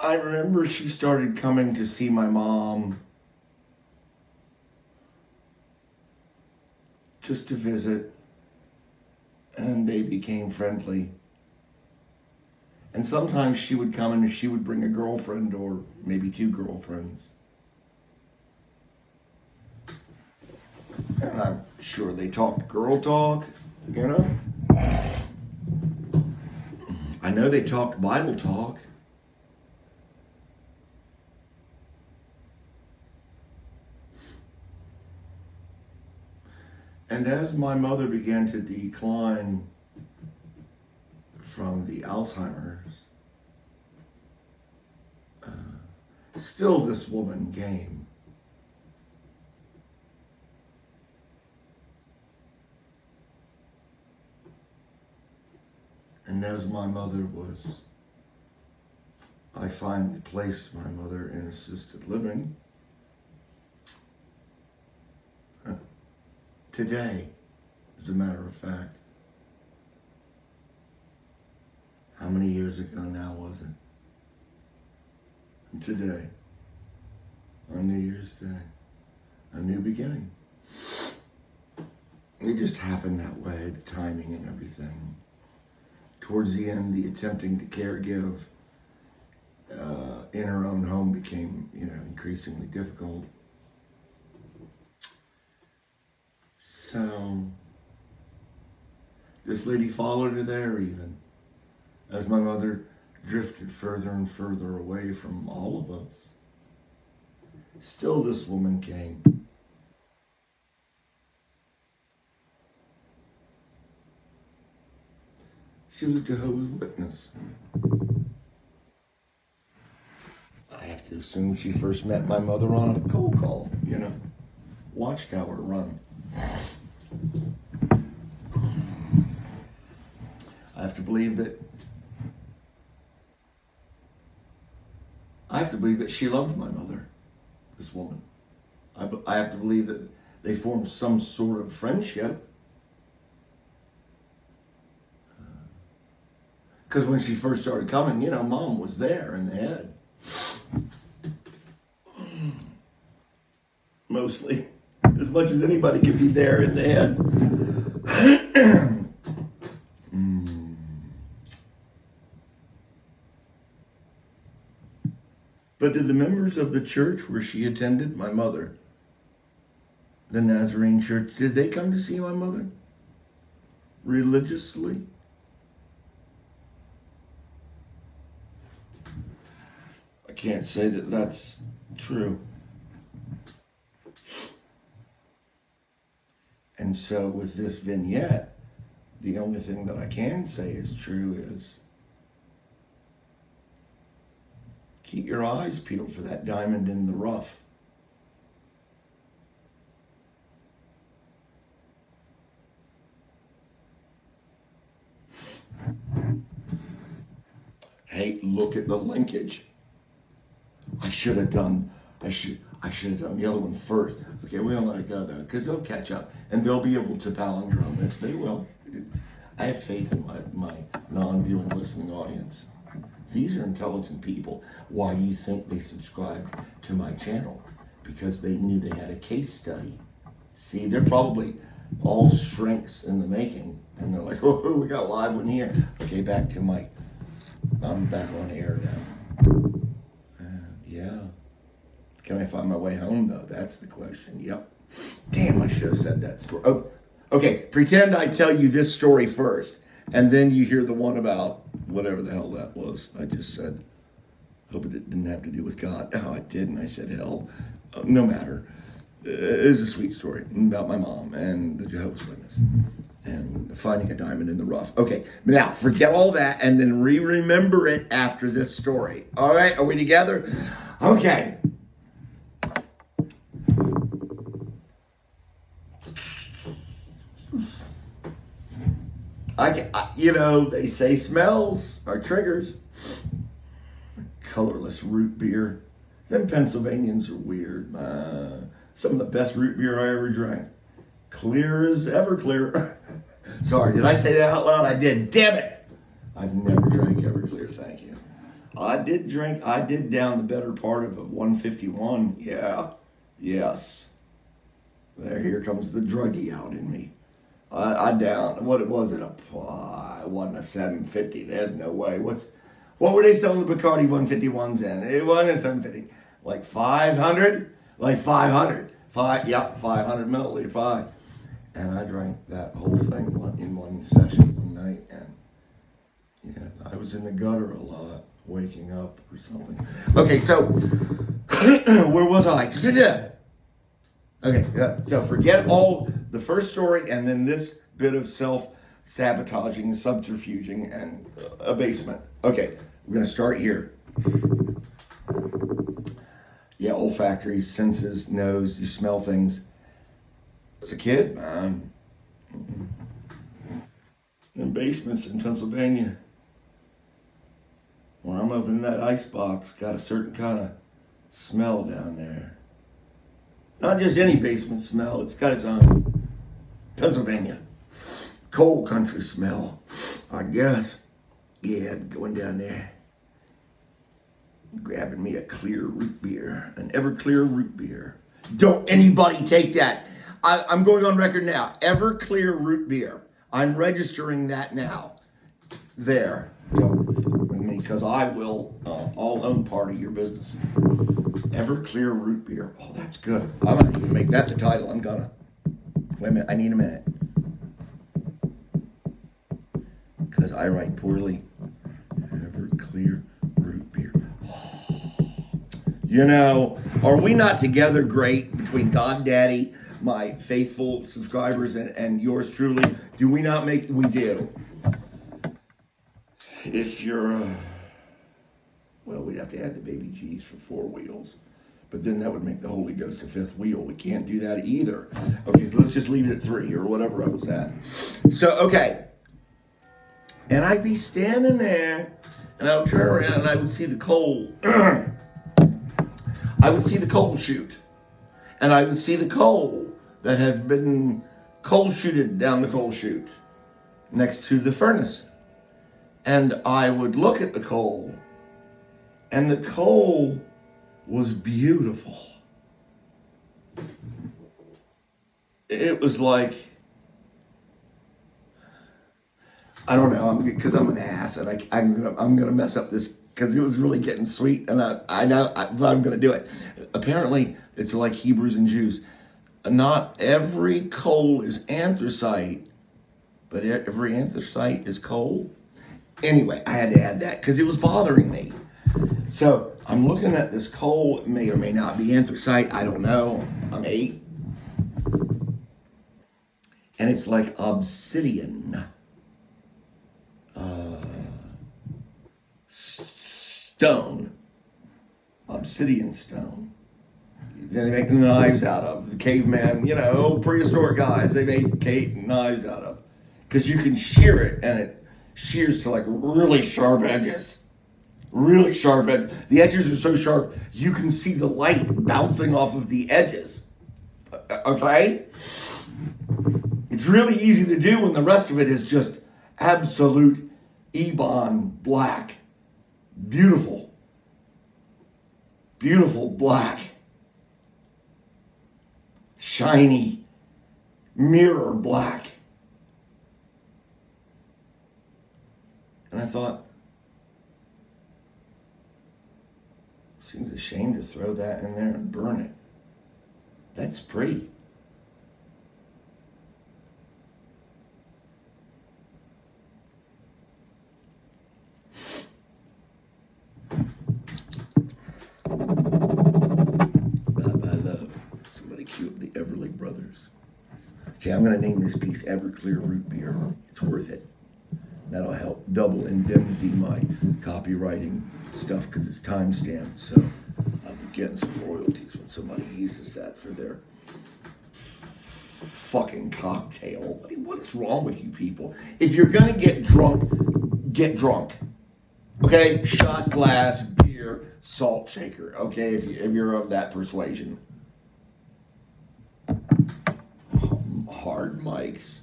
I remember she started coming to see my mom just to visit, and they became friendly. And sometimes she would come and she would bring a girlfriend or maybe two girlfriends. And I'm sure they talked girl talk, you know. I know they talked Bible talk. And as my mother began to decline from the Alzheimer's, still this woman came. And as my mother was, I finally placed my mother in assisted living. Today, as a matter of fact. How many years ago now was it? And today, on New Year's Day, a new beginning. It just happened that way, the timing and everything. Towards the end, the attempting to caregive in her own home became, increasingly difficult. So, this lady followed her there even, as my mother drifted further and further away from all of us. Still this woman came. She was a Jehovah's Witness. I have to assume she first met my mother on a cold call, Watchtower run. I have to believe that she loved my mother, this woman. I have to believe that they formed some sort of friendship. Because when she first started coming, Mom was there in the head. Mostly. As much as anybody can be there in the head. But did the members of the church where she attended, my mother, the Nazarene church, did they come to see my mother? Religiously? I can't say that that's true. And so with this vignette, the only thing that I can say is true is keep your eyes peeled for that diamond in the rough. Hey, look at the linkage. I should have done the other one first. Okay, we'll let it go though, because they'll catch up and they'll be able to palindrome it. They will. I have faith in my non-viewing listening audience. These are intelligent people. Why do you think they subscribed to my channel? Because they knew they had a case study. See, they're probably all shrinks in the making. And they're like, oh, we got a live one here. Okay, back to Mike. I'm back on air now. Yeah. Can I find my way home, though? That's the question. Yep. Damn, I should have said that story. Oh, okay, pretend I tell you this story first, and then you hear the one about whatever the hell that was I just said. Hope it didn't have to do with God. Oh, it did, and I said hell. No matter. It was a sweet story about my mom and the Jehovah's Witness and finding a diamond in the rough. Okay, now forget all that and then remember it after this story. All right, are we together? Okay. They say smells are triggers. Colorless root beer. Them Pennsylvanians are weird. Some of the best root beer I ever drank. Clear as Everclear. Sorry, did I say that out loud? I did. Damn it. I've never drank Everclear, thank you. I did drink. I did down the better part of a 151. Yeah. Yes. Here comes the druggie out in me. I down. What was it? It wasn't a 750. There's no way. What were they selling the Bacardi 151s in? It wasn't a 750. Like 500? Like 500. Yep, 500 milliliter pie. And I drank that whole thing in one session one night. And yeah, I was in the gutter a lot, waking up or something. Okay, so where was I? Okay, yeah. So forget all the first story and then this bit of self-sabotaging, subterfuging, and abasement. Okay, we're going to start here. Yeah, olfactory, senses, nose, you smell things. As a kid, man, in basements in Pennsylvania, when I'm up in that ice box, got a certain kind of smell down there. Not just any basement smell, it's got its own. Pennsylvania, coal country smell, I guess. Yeah, going down there, grabbing me a clear root beer, an Everclear root beer. Don't anybody take that. I'm going on record now. Everclear root beer. I'm registering that now. There. With me, because I will. I'll own part of your business. Everclear root beer. Oh, that's good. I'm gonna even make that the title. I'm gonna. Wait a minute. I need a minute. Because I write poorly. Everclear root beer. You know, are we not together great between God Daddy, my faithful subscribers, and yours truly? Do we not make, we do. If you're, well, we'd have to add the baby G's for 4 wheels. But then that would make the Holy Ghost a 5th wheel. We can't do that either. Okay, so let's just leave it at 3 or whatever I was at. So, okay. And I'd be standing there, and I would turn around, and I would see the coal. I would see the coal chute. And I would see the coal that has been coal chuted down the coal chute next to the furnace. And I would look at the coal, and the coal was beautiful. It was like, I don't know, because I'm an ass, and I'm gonna mess up this, because it was really getting sweet, and I know but I'm gonna do it. Apparently, it's like Hebrews and Jews. Not every coal is anthracite, but every anthracite is coal. Anyway, I had to add that because it was bothering me. So I'm looking at this coal. It may or may not be anthracite. I don't know. I'm 8. And it's like obsidian. Stone. Obsidian stone. They make the knives out of. The caveman, prehistoric guys, they made knives out of. Because you can shear it, and it shears to like really sharp edges. Really sharp edges. The edges are so sharp, you can see the light bouncing off of the edges. Okay? It's really easy to do when the rest of it is just absolute ebon black. Beautiful. Beautiful black. Shiny. Mirror black. And I thought, seems a shame to throw that in there and burn it. That's pretty. Bye-bye love. Somebody cue up the Everly Brothers. Okay, I'm going to name this piece Everclear Root Beer. It's worth it. That'll help double indemnity my copywriting stuff because it's time-stamped. So I'll be getting some royalties when somebody uses that for their fucking cocktail. What is wrong with you people? If you're going to get drunk, get drunk. Okay? Shot glass, beer, salt shaker. Okay? If you're of that persuasion. Hard mics.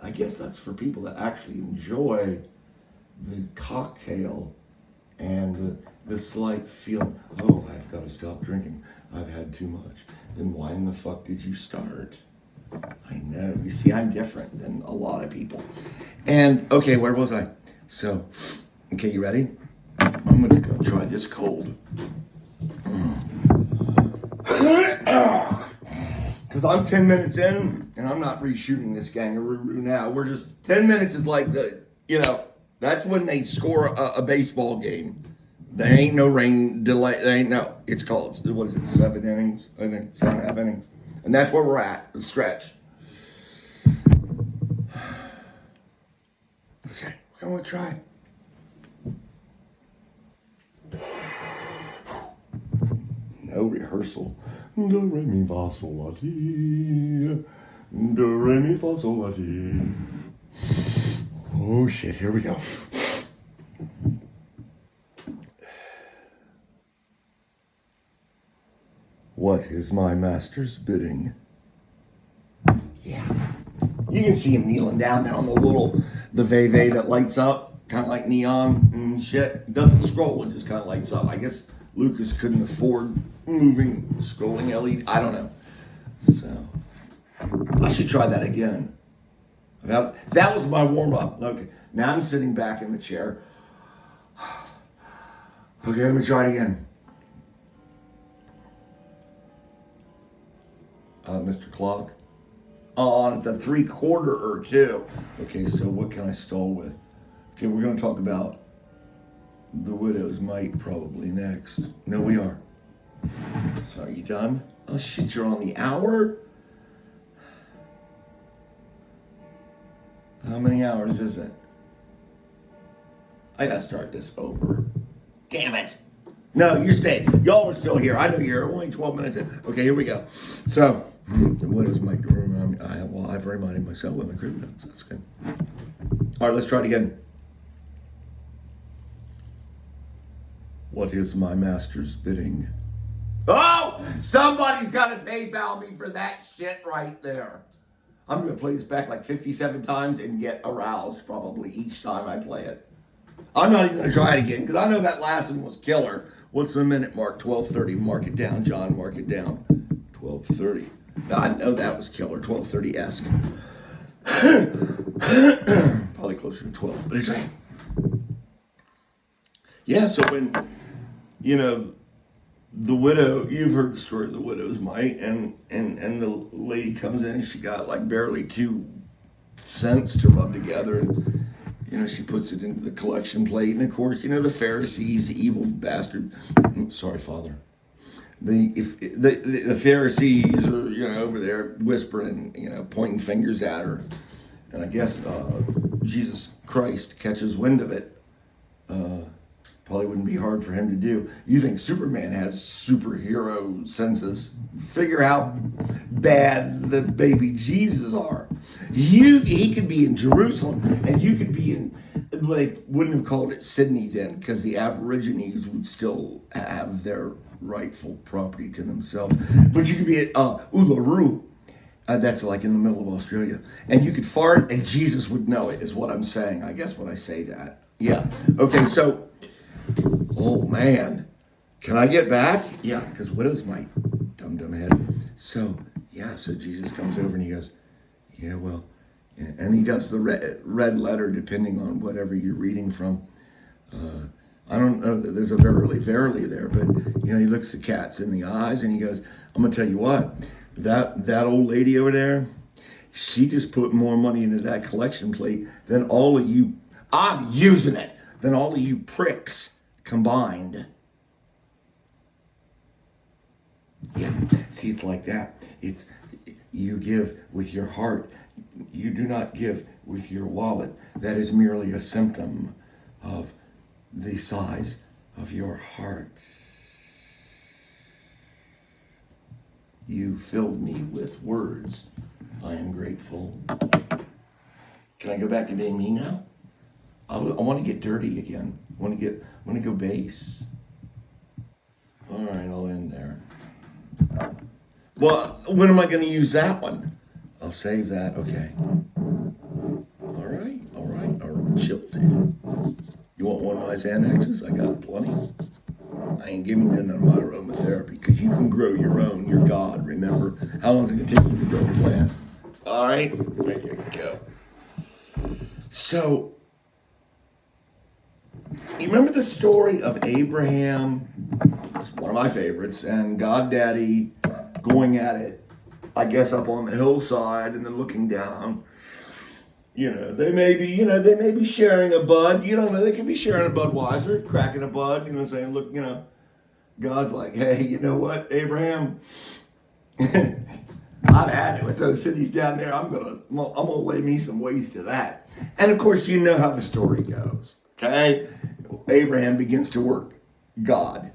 I guess that's for people that actually enjoy the cocktail and the slight feeling, oh, I've got to stop drinking. I've had too much. Then why in the fuck did you start? I know. You see, I'm different than a lot of people. And, okay, where was I? So, okay, you ready? I'm going to go try this cold. Because I'm 10 minutes in, and I'm not reshooting this Gangaroo now. We're just, 10 minutes is like that's when they score a baseball game. There ain't no rain delay. There ain't no, it's called, what is it, 7 innings? I think 7.5 innings. And that's where we're at, the stretch. Okay, I'm going to try. No rehearsal. Do, re, mi, fa, sol, la, ti. Do, re, mi, fa, sol, la, ti. Oh shit, here we go. What is my master's bidding? Yeah. You can see him kneeling down there on the veve that lights up, kind of like neon and shit. It doesn't scroll, it just kind of lights up. I guess Lucas couldn't afford moving, scrolling LED. I don't know. So, I should try that again. That was my warm up. Okay, now I'm sitting back in the chair. Okay, let me try it again. Mr. Clock. Oh, it's a 3/4 or 2. Okay, so what can I stall with? Okay, we're going to talk about the widow's mite probably next. No, we are. So are you done? Oh shit, you're on the hour? How many hours is it? I gotta start this over. Damn it. No, you're staying. Y'all are still here. I know you're only 12 minutes in. Okay, here we go. So, the widow's mite. I've reminded myself with my crib notes. That's good. All right, let's try it again. What is my master's bidding? Oh, somebody's got to PayPal me for that shit right there. I'm going to play this back like 57 times and get aroused probably each time I play it. I'm not even going to try it again because I know that last one was killer. What's the minute mark? 12:30. Mark it down, John. Mark it down. 12:30. I know that was killer. 12:30-esque. Probably closer to 12, but it's right. Yeah, so when, the widow, you've heard the story of the widow's mite, and the lady comes in and she got like barely 2 cents to rub together, and she puts it into the collection plate, and of course, the Pharisees, the evil bastard. Sorry, Father. The Pharisees are over there whispering, pointing fingers at her, and I guess Jesus Christ catches wind of it. Probably wouldn't be hard for him to do. You think Superman has superhero senses? Figure how bad the baby Jesus are. He could be in Jerusalem, and you could be in, they wouldn't have called it Sydney then, because the Aborigines would still have their rightful property to themselves. But you could be at Uluru. That's like in the middle of Australia. And you could fart, and Jesus would know it, is what I'm saying. I guess when I say that. Yeah. Okay, so... Oh man, can I get back? Yeah, because widow's mite, dumb head. So Jesus comes over and he goes, yeah, well, and he does the red letter depending on whatever you're reading from. I don't know that there's a verily there, but he looks the cats in the eyes and he goes, I'm gonna tell you what, that old lady over there, she just put more money into that collection plate than all of you. I'm using it. Than all of you pricks combined. Yeah, see, it's like that. It's you give with your heart. You do not give with your wallet. That is merely a symptom of the size of your heart. You filled me with words. I am grateful. Can I go back to being me now? I want to get dirty again. I want to go bass. All right, I'll end there. Well, when am I going to use that one? I'll save that. Okay. All right. Chill, dude. You want one of my Xanaxes? I got plenty. I ain't giving you none of my aromatherapy because you can grow your own. You're God, remember? How long is it going to take you to grow a plant? All right? There you go. So, you remember the story of Abraham? It's one of my favorites. And God Daddy going at it, I guess, up on the hillside and then looking down. They may be sharing a bud. You don't know. They could be sharing a Budweiser, cracking a bud, saying, look, God's like, hey, you know what, Abraham? I've had it with those cities down there. I'm gonna lay me some waste to that. And of course, you know how the story goes. Okay? Abraham begins to work God.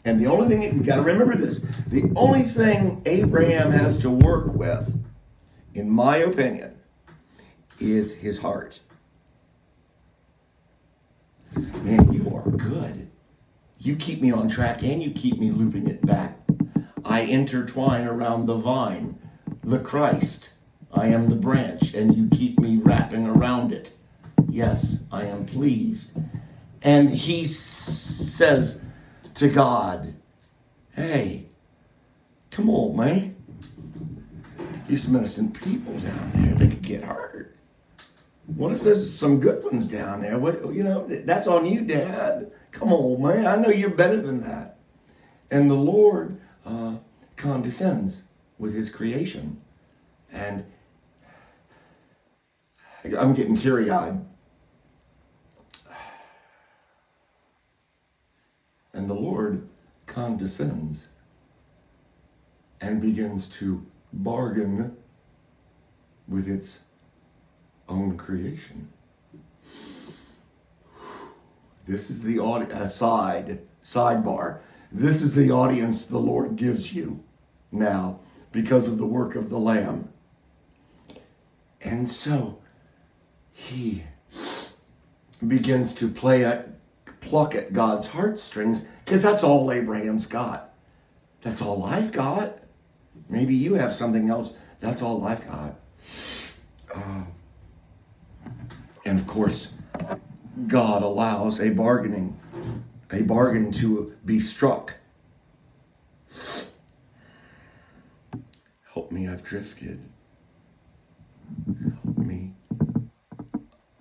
And the only thing, you got to remember this, the only thing Abraham has to work with, in my opinion, is his heart. Man, you are good. You keep me on track and you keep me looping it back. I intertwine around the vine, the Christ. I am the branch, and you keep me wrapping around it. Yes, I am pleased. And he says to God, hey, come on, man. These innocent people down there, they could get hurt. What if there's some good ones down there? That's on you, Dad. Come on, man. I know you're better than that. And the Lord condescends with his creation. And I'm getting teary-eyed. And the Lord condescends and begins to bargain with its own creation. This is the sidebar. This is the audience the Lord gives you now because of the work of the Lamb. And so he begins to pluck at God's heartstrings, because that's all Abraham's got. That's all I've got. Maybe you have something else. That's all I've got. And of course, God allows a bargain to be struck. Help me, I've drifted. Help me,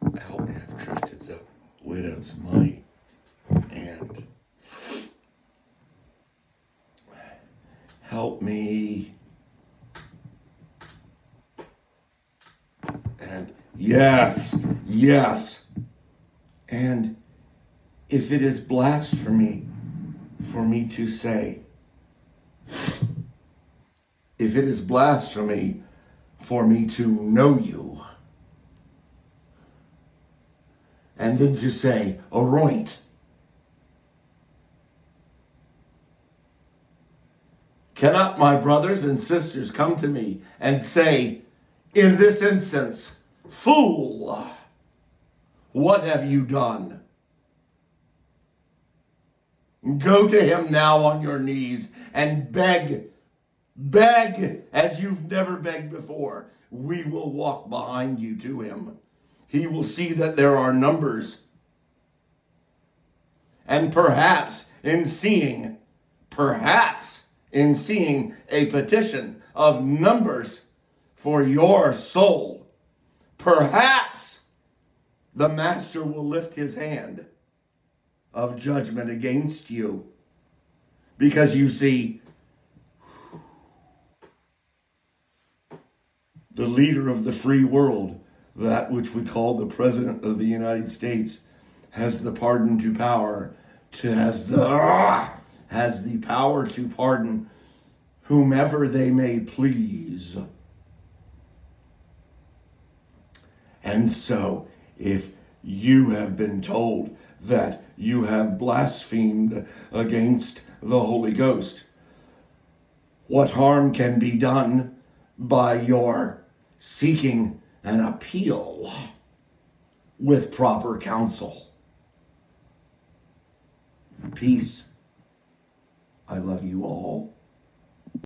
I've drifted. The widow's mite. And help me. And yes. And if it is blasphemy for me to say, if it is blasphemy for me to know you, and then to say, aroint, cannot my brothers and sisters come to me and say, in this instance, fool, what have you done? Go to him now on your knees and beg as you've never begged before. We will walk behind you to him. He will see that there are numbers. And perhaps in seeing a petition of numbers for your soul, perhaps the master will lift his hand of judgment against you. Because you see, the leader of the free world, that which we call the President of the United States, has the has the power to pardon whomever they may please. And so, if you have been told that you have blasphemed against the Holy Ghost, what harm can be done by your seeking an appeal with proper counsel? Peace. I love you all.